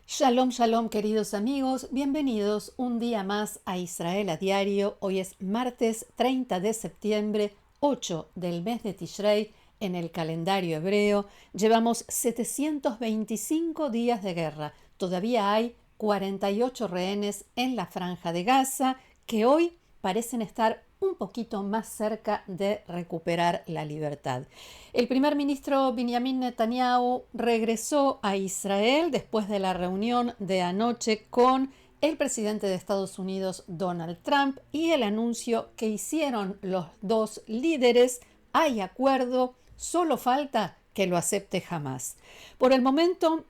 Shalom, shalom, queridos amigos, bienvenidos un día más a Israel a Diario. Hoy es martes 30 de septiembre, 8 del mes de Tishrei en el calendario hebreo. Llevamos 725 días de guerra. Todavía hay 48 rehenes en la Franja de Gaza que hoy parecen estar un poquito más cerca de recuperar la libertad. El primer ministro Benjamin Netanyahu regresó a Israel después de la reunión de anoche con el presidente de Estados Unidos, Donald Trump, y el anuncio que hicieron los dos líderes: hay acuerdo, solo falta que lo acepte Hamás. Por el momento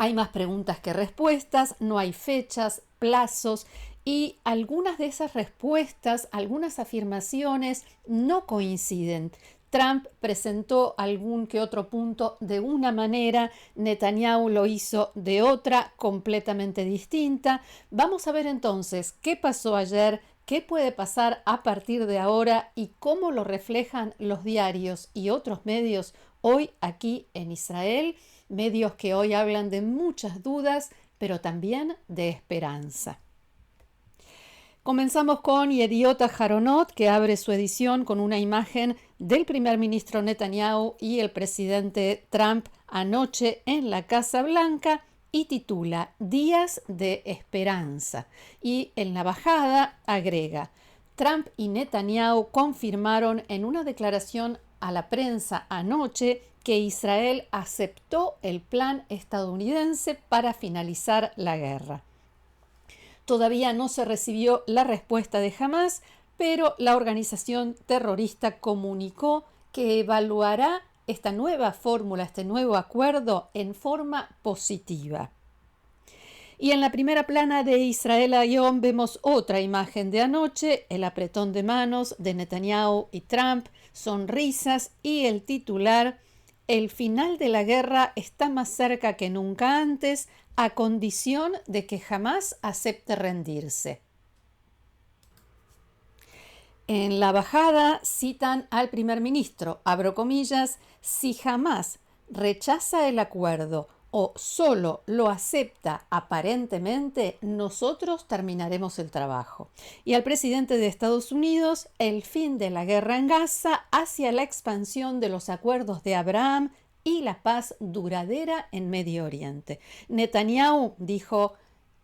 hay más preguntas que respuestas, no hay fechas, plazos, y algunas de esas respuestas, algunas afirmaciones no coinciden. Trump presentó algún que otro punto de una manera, Netanyahu lo hizo de otra completamente distinta. Vamos a ver entonces qué pasó ayer, qué puede pasar a partir de ahora y cómo lo reflejan los diarios y otros medios hoy aquí en Israel, medios que hoy hablan de muchas dudas, pero también de esperanza. Comenzamos con Yediot Aharonot, que abre su edición con una imagen del primer ministro Netanyahu y el presidente Trump anoche en la Casa Blanca y titula Días de Esperanza. Y en la bajada agrega: Trump y Netanyahu confirmaron en una declaración a la prensa anoche que Israel aceptó el plan estadounidense para finalizar la guerra. Todavía no se recibió la respuesta de Hamás, pero la organización terrorista comunicó que evaluará esta nueva fórmula, este nuevo acuerdo, en forma positiva. Y en la primera plana de Israel Hayom vemos otra imagen de anoche, el apretón de manos de Netanyahu y Trump, sonrisas y el titular: el final de la guerra está más cerca que nunca antes, a condición de que Hamás acepte rendirse. En la bajada citan al primer ministro, abro comillas: si Hamás rechaza el acuerdo o solo lo acepta aparentemente, nosotros terminaremos el trabajo. Y al presidente de Estados Unidos: el fin de la guerra en Gaza hacia la expansión de los acuerdos de Abraham y la paz duradera en Medio Oriente. Netanyahu dijo: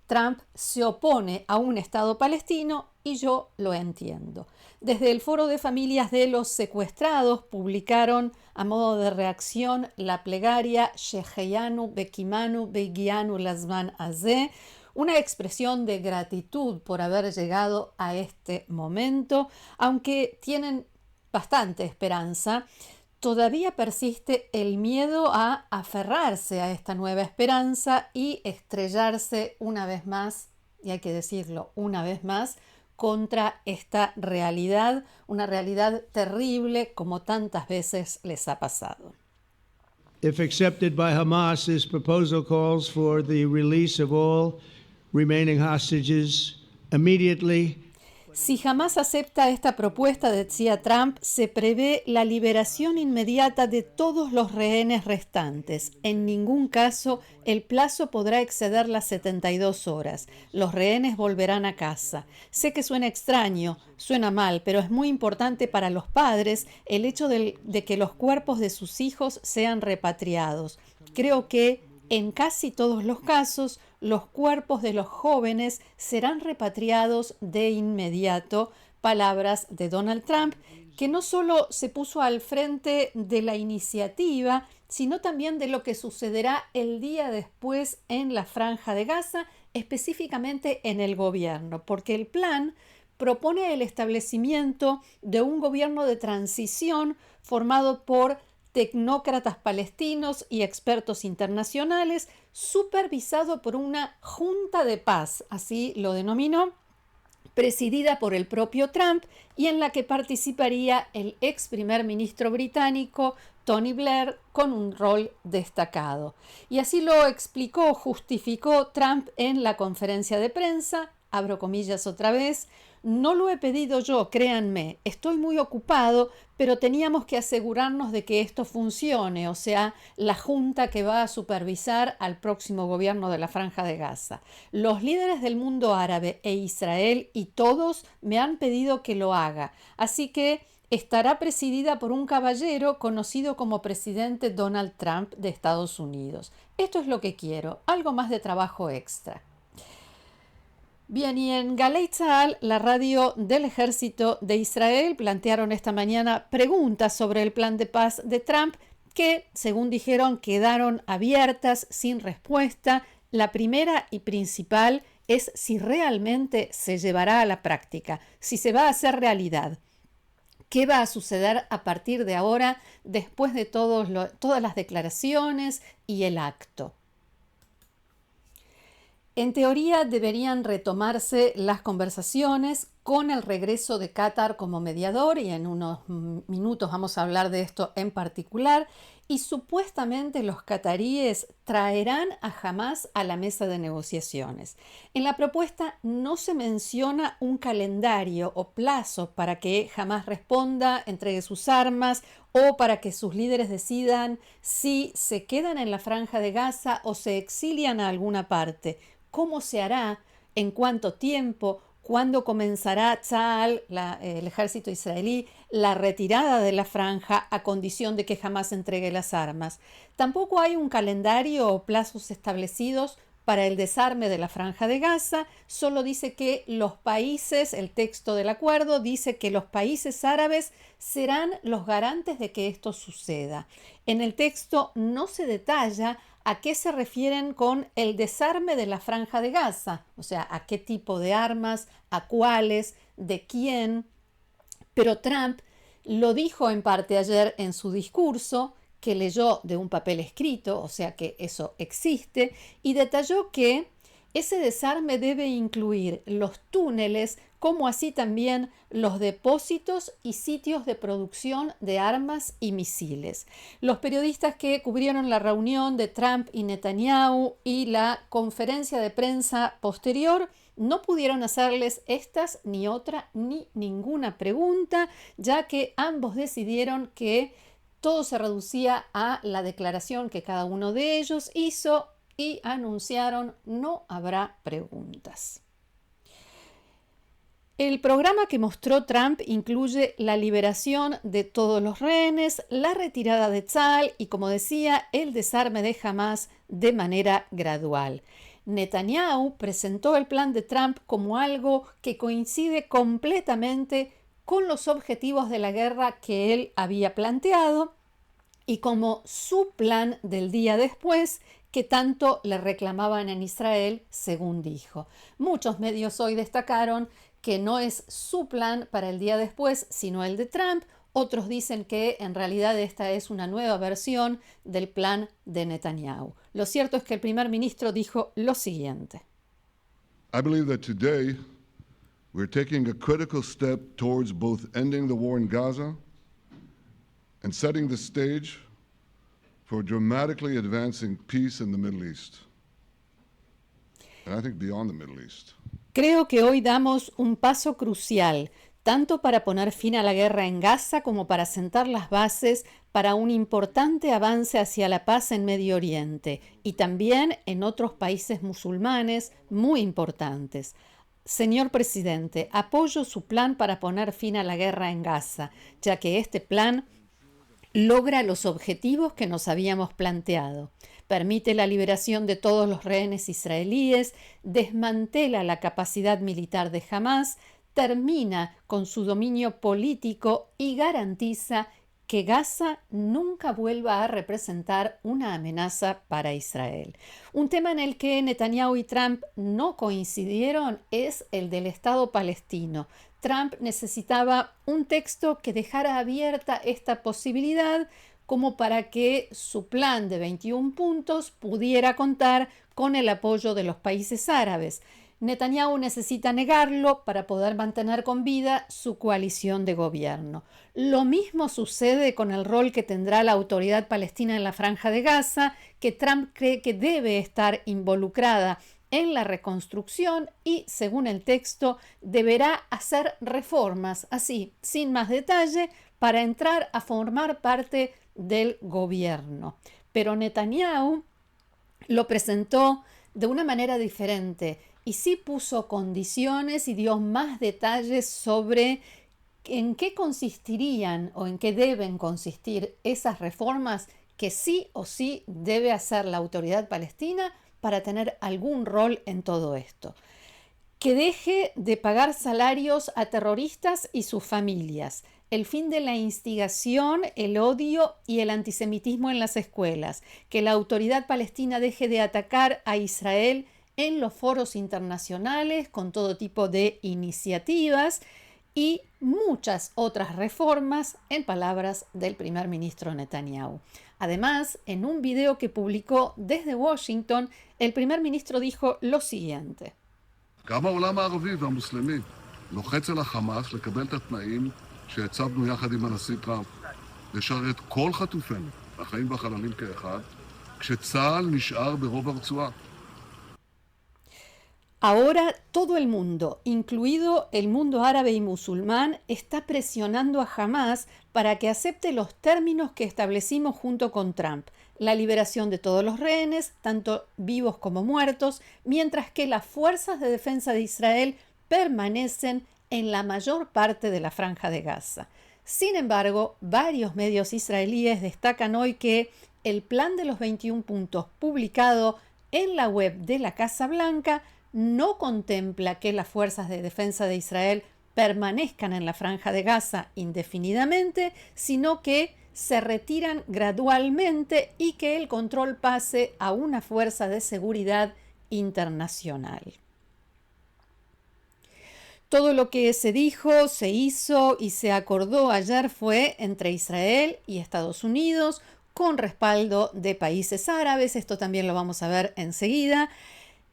Trump se opone a un Estado palestino y yo lo entiendo. Desde el Foro de Familias de los Secuestrados publicaron a modo de reacción la plegaria Sheheyanu Bekimanu Begianu Lazman Azeh, una expresión de gratitud por haber llegado a este momento. Aunque tienen bastante esperanza, todavía persiste el miedo a aferrarse a esta nueva esperanza y estrellarse una vez más, y hay que decirlo, una vez más, contra esta realidad, una realidad terrible como tantas veces les ha pasado. If accepted by Hamas, this proposal calls for the release of all remaining hostages immediately. Si Hamás acepta esta propuesta, decía Trump, se prevé la liberación inmediata de todos los rehenes restantes. En ningún caso el plazo podrá exceder las 72 horas. Los rehenes volverán a casa. Sé que suena extraño, suena mal, pero es muy importante para los padres el hecho de que los cuerpos de sus hijos sean repatriados. Creo que en casi todos los casos, los cuerpos de los jóvenes serán repatriados de inmediato. Palabras de Donald Trump, que no solo se puso al frente de la iniciativa, sino también de lo que sucederá el día después en la Franja de Gaza, específicamente en el gobierno, porque el plan propone el establecimiento de un gobierno de transición formado por tecnócratas palestinos y expertos internacionales, supervisado por una junta de paz, así lo denominó, presidida por el propio Trump y en la que participaría el ex primer ministro británico Tony Blair con un rol destacado. Y así lo explicó, justificó Trump en la conferencia de prensa, abro comillas otra vez: no lo he pedido yo, créanme, estoy muy ocupado, pero teníamos que asegurarnos de que esto funcione, o sea, la junta que va a supervisar al próximo gobierno de la Franja de Gaza. Los líderes del mundo árabe e Israel y todos me han pedido que lo haga, así que estará presidida por un caballero conocido como presidente Donald Trump de Estados Unidos. Esto es lo que quiero, algo más de trabajo extra. Bien, y en Galei Tzahal, la radio del ejército de Israel, plantearon esta mañana preguntas sobre el plan de paz de Trump que, según dijeron, quedaron abiertas sin respuesta. La primera y principal es si realmente se llevará a la práctica, si se va a hacer realidad. ¿Qué va a suceder a partir de ahora, después de todas las declaraciones y el acto? En teoría deberían retomarse las conversaciones con el regreso de Qatar como mediador, y en unos minutos vamos a hablar de esto en particular, y supuestamente los qataríes traerán a Hamás a la mesa de negociaciones. En la propuesta no se menciona un calendario o plazo para que Hamás responda, entregue sus armas o para que sus líderes decidan si se quedan en la Franja de Gaza o se exilian a alguna parte. ¿Cómo se hará? ¿En cuánto tiempo? ¿Cuándo comenzará Tzahal, el ejército israelí, la retirada de la franja a condición de que jamás entregue las armas? Tampoco hay un calendario o plazos establecidos para el desarme de la Franja de Gaza. Solo dice que los países, el texto del acuerdo dice que los países árabes serán los garantes de que esto suceda. En el texto no se detalla a qué se refieren con el desarme de la Franja de Gaza, o sea, a qué tipo de armas, a cuáles, de quién. Pero Trump lo dijo en parte ayer en su discurso, que leyó de un papel escrito, o sea que eso existe, y detalló que ese desarme debe incluir los túneles, como así también los depósitos y sitios de producción de armas y misiles. Los periodistas que cubrieron la reunión de Trump y Netanyahu y la conferencia de prensa posterior no pudieron hacerles estas ni otra ni ninguna pregunta, ya que ambos decidieron que todo se reducía a la declaración que cada uno de ellos hizo y anunciaron no habrá preguntas. El programa que mostró Trump incluye la liberación de todos los rehenes, la retirada de Tzahal y, como decía, el desarme de Hamás de manera gradual. Netanyahu presentó el plan de Trump como algo que coincide completamente con los objetivos de la guerra que él había planteado y como su plan del día después, que tanto le reclamaban en Israel, según dijo. Muchos medios hoy destacaron que no es su plan para el día después, sino el de Trump. Otros dicen que en realidad esta es una nueva versión del plan de Netanyahu. Lo cierto es que el primer ministro dijo lo siguiente. I believe that today we're taking a critical step towards both ending the war in Gaza and setting the stage for dramatically advancing peace in the Middle East. And I think beyond the Middle East. Creo que hoy damos un paso crucial, tanto para poner fin a la guerra en Gaza como para sentar las bases para un importante avance hacia la paz en Medio Oriente y también en otros países musulmanes muy importantes. Señor presidente, apoyo su plan para poner fin a la guerra en Gaza, ya que este plan logra los objetivos que nos habíamos planteado. Permite la liberación de todos los rehenes israelíes, desmantela la capacidad militar de Hamás, termina con su dominio político y garantiza que Gaza nunca vuelva a representar una amenaza para Israel. Un tema en el que Netanyahu y Trump no coincidieron es el del Estado palestino. Trump necesitaba un texto que dejara abierta esta posibilidad como para que su plan de 21 puntos pudiera contar con el apoyo de los países árabes. Netanyahu necesita negarlo para poder mantener con vida su coalición de gobierno. Lo mismo sucede con el rol que tendrá la autoridad palestina en la Franja de Gaza, que Trump cree que debe estar involucrada en la reconstrucción y, según el texto, deberá hacer reformas, así, sin más detalle, para entrar a formar parte del gobierno. Pero Netanyahu lo presentó de una manera diferente y sí puso condiciones y dio más detalles sobre en qué consistirían o en qué deben consistir esas reformas que sí o sí debe hacer la autoridad palestina para tener algún rol en todo esto. Que deje de pagar salarios a terroristas y sus familias, el fin de la instigación, el odio y el antisemitismo en las escuelas, que la autoridad palestina deje de atacar a Israel en los foros internacionales con todo tipo de iniciativas y muchas otras reformas, en palabras del primer ministro Netanyahu. Además, en un video que publicó desde Washington, el primer ministro dijo lo siguiente. גם העולם הערבי והמוסלמי לוחץ על החמאס לקבל את התנאים שהצבנו יחד עם הנשיא טראמפ, לשרת כל חטופינו, החיים והחללים כאחד, כשצה"ל נשאר ברוב הרצועה. Ahora todo el mundo, incluido el mundo árabe y musulmán, está presionando a Hamás para que acepte los términos que establecimos junto con Trump, la liberación de todos los rehenes, tanto vivos como muertos, mientras que las fuerzas de defensa de Israel permanecen en la mayor parte de la Franja de Gaza. Sin embargo, varios medios israelíes destacan hoy que el plan de los 21 puntos publicado en la web de la Casa Blanca no contempla que las fuerzas de defensa de Israel permanezcan en la Franja de Gaza indefinidamente, sino que se retiran gradualmente y que el control pase a una fuerza de seguridad internacional. Todo lo que se dijo, se hizo y se acordó ayer fue entre Israel y Estados Unidos, con respaldo de países árabes. Esto también lo vamos a ver enseguida.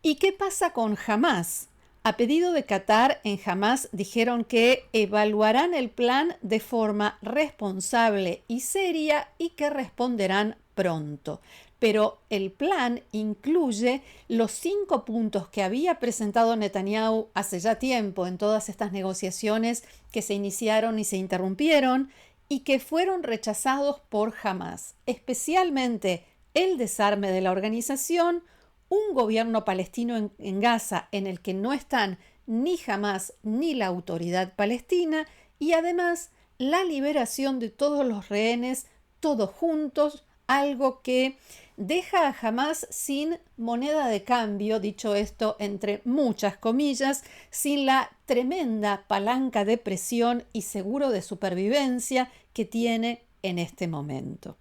¿Y qué pasa con Hamás? A pedido de Qatar, en Hamás dijeron que evaluarán el plan de forma responsable y seria y que responderán pronto. Pero el plan incluye los 5 puntos que había presentado Netanyahu hace ya tiempo en todas estas negociaciones que se iniciaron y se interrumpieron y que fueron rechazados por Hamás, especialmente el desarme de la organización, un gobierno palestino en Gaza en el que no están ni Hamás ni la autoridad palestina y además la liberación de todos los rehenes, todos juntos, algo que deja a Hamás sin moneda de cambio, dicho esto entre muchas comillas, sin la tremenda palanca de presión y seguro de supervivencia que tiene en este momento.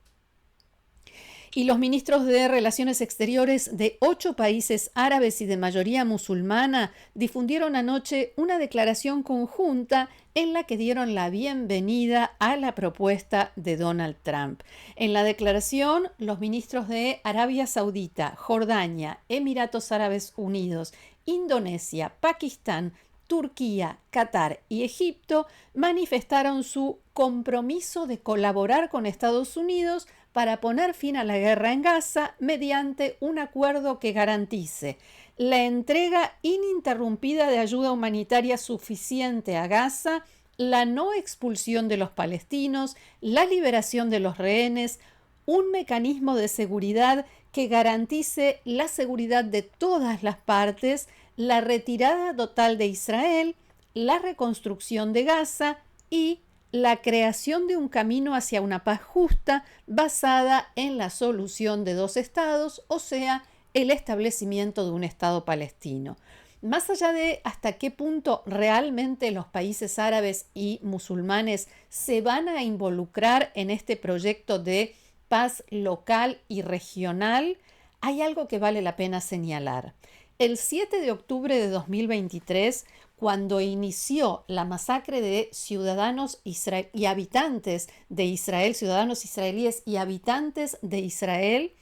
Y los ministros de Relaciones Exteriores de 8 países árabes y de mayoría musulmana difundieron anoche una declaración conjunta en la que dieron la bienvenida a la propuesta de Donald Trump. En la declaración, los ministros de Arabia Saudita, Jordania, Emiratos Árabes Unidos, Indonesia, Pakistán, Turquía, Qatar y Egipto manifestaron su compromiso de colaborar con Estados Unidos para poner fin a la guerra en Gaza mediante un acuerdo que garantice la entrega ininterrumpida de ayuda humanitaria suficiente a Gaza, la no expulsión de los palestinos, la liberación de los rehenes, un mecanismo de seguridad que garantice la seguridad de todas las partes, la retirada total de Israel, la reconstrucción de Gaza y la creación de un camino hacia una paz justa basada en la solución de 2 estados, o sea, el establecimiento de un Estado palestino. Más allá de hasta qué punto realmente los países árabes y musulmanes se van a involucrar en este proyecto de paz local y regional, hay algo que vale la pena señalar. El 7 de octubre de 2023, cuando inició la masacre de ciudadanos y habitantes de Israel, ciudadanos israelíes y habitantes de Israel,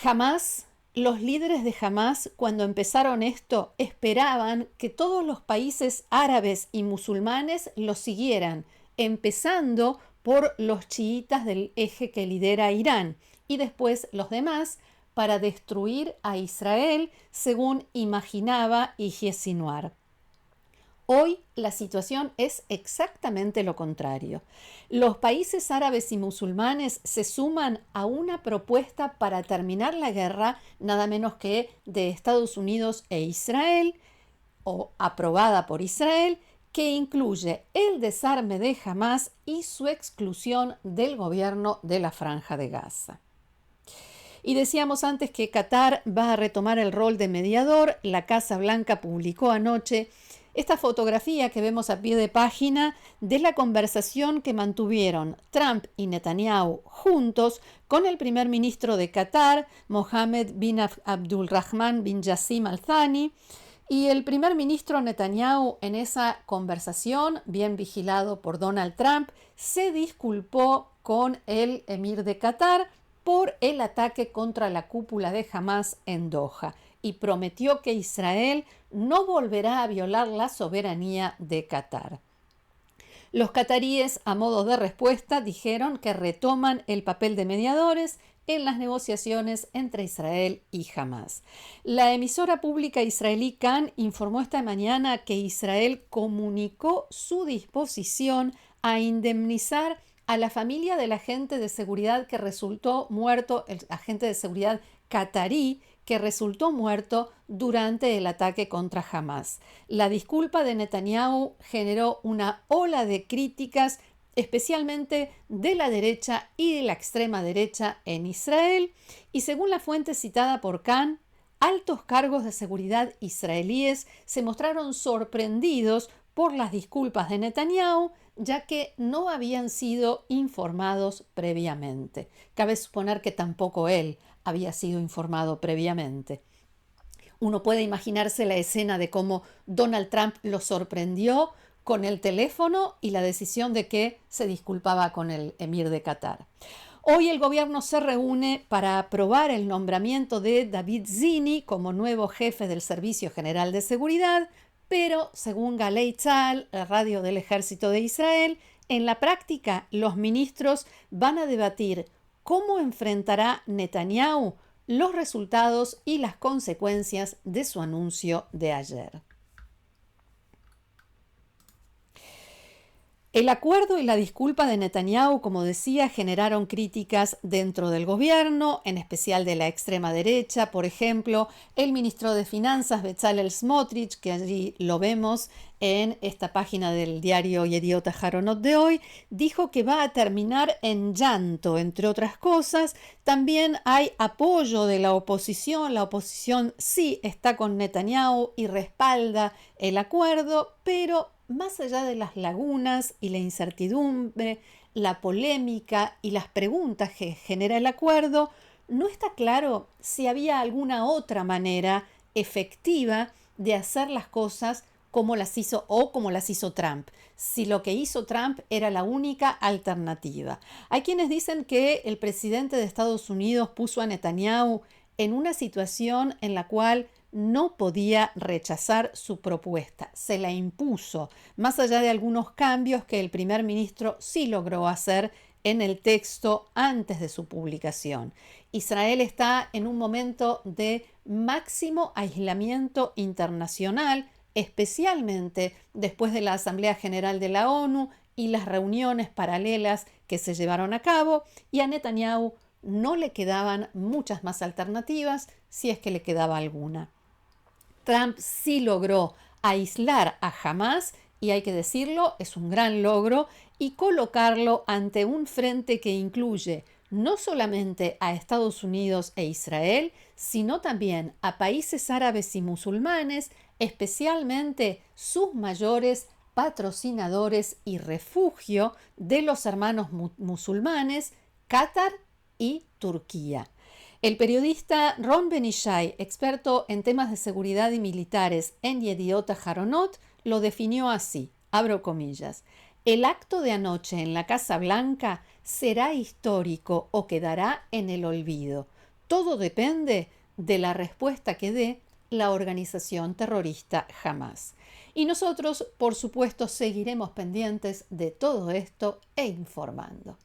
Hamás los líderes de Hamás, cuando empezaron esto, esperaban que todos los países árabes y musulmanes lo siguieran, empezando por los chiitas del eje que lidera Irán y después los demás, para destruir a Israel, según imaginaba Yihya Sinwar. Hoy la situación es exactamente lo contrario. Los países árabes y musulmanes se suman a una propuesta para terminar la guerra, nada menos que de Estados Unidos e Israel, o aprobada por Israel, que incluye el desarme de Hamás y su exclusión del gobierno de la Franja de Gaza. Y decíamos antes que Qatar va a retomar el rol de mediador. La Casa Blanca publicó anoche esta fotografía que vemos a pie de página de la conversación que mantuvieron Trump y Netanyahu juntos con el primer ministro de Qatar, Mohammed bin Abdulrahman bin Jassim Al Thani. Y el primer ministro Netanyahu en esa conversación, bien vigilado por Donald Trump, se disculpó con el emir de Qatar por el ataque contra la cúpula de Hamás en Doha y prometió que Israel no volverá a violar la soberanía de Qatar. Los cataríes, a modo de respuesta, dijeron que retoman el papel de mediadores en las negociaciones entre Israel y Hamás. La emisora pública israelí Kan informó esta mañana que Israel comunicó su disposición a indemnizar a la familia del agente de seguridad que resultó muerto, el agente de seguridad catarí que resultó muerto durante el ataque contra Hamás. La disculpa de Netanyahu generó una ola de críticas, especialmente de la derecha y de la extrema derecha en Israel, y según la fuente citada por Kan, altos cargos de seguridad israelíes se mostraron sorprendidos por las disculpas de Netanyahu, ya que no habían sido informados previamente. Cabe suponer que tampoco él había sido informado previamente. Uno puede imaginarse la escena de cómo Donald Trump lo sorprendió con el teléfono y la decisión de que se disculpaba con el emir de Qatar. Hoy el gobierno se reúne para aprobar el nombramiento de David Zini como nuevo jefe del Servicio General de Seguridad, pero según Galei Tzahal, la radio del Ejército de Israel, en la práctica los ministros van a debatir cómo enfrentará Netanyahu los resultados y las consecuencias de su anuncio de ayer. El acuerdo y la disculpa de Netanyahu, como decía, generaron críticas dentro del gobierno, en especial de la extrema derecha. Por ejemplo, el ministro de Finanzas, Bezalel Smotrich, que allí lo vemos en esta página del diario Yediot Aharonot de hoy, dijo que va a terminar en llanto, entre otras cosas. También hay apoyo de la oposición. La oposición sí está con Netanyahu y respalda el acuerdo, pero más allá de las lagunas y la incertidumbre, la polémica y las preguntas que genera el acuerdo, no está claro si había alguna otra manera efectiva de hacer las cosas como las hizo Trump, si lo que hizo Trump era la única alternativa. Hay quienes dicen que el presidente de Estados Unidos puso a Netanyahu en una situación en la cual no podía rechazar su propuesta, se la impuso, más allá de algunos cambios que el primer ministro sí logró hacer en el texto antes de su publicación. Israel está en un momento de máximo aislamiento internacional, especialmente después de la Asamblea General de la ONU y las reuniones paralelas que se llevaron a cabo, y a Netanyahu no le quedaban muchas más alternativas, si es que le quedaba alguna. Trump sí logró aislar a Hamás, y hay que decirlo, es un gran logro, y colocarlo ante un frente que incluye no solamente a Estados Unidos e Israel, sino también a países árabes y musulmanes, especialmente sus mayores patrocinadores y refugio de los hermanos musulmanes, Qatar y Turquía. El periodista Ron Ben-Ishai, experto en temas de seguridad y militares en Yediot Aharonot, lo definió así, abro comillas: el acto de anoche en la Casa Blanca será histórico o quedará en el olvido. Todo depende de la respuesta que dé la organización terrorista Hamás. Y nosotros, por supuesto, seguiremos pendientes de todo esto e informando.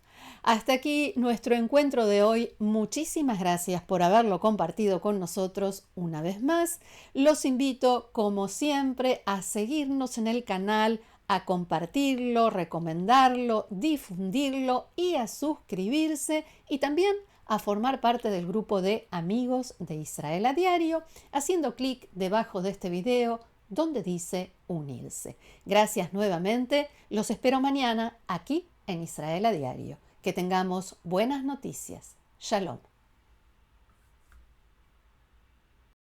Hasta aquí nuestro encuentro de hoy. Muchísimas gracias por haberlo compartido con nosotros una vez más. Los invito, como siempre, a seguirnos en el canal, a compartirlo, recomendarlo, difundirlo y a suscribirse y también a formar parte del grupo de amigos de Israel a Diario, haciendo clic debajo de este video donde dice unirse. Gracias nuevamente. Los espero mañana aquí en Israel a Diario. Que tengamos buenas noticias. Shalom.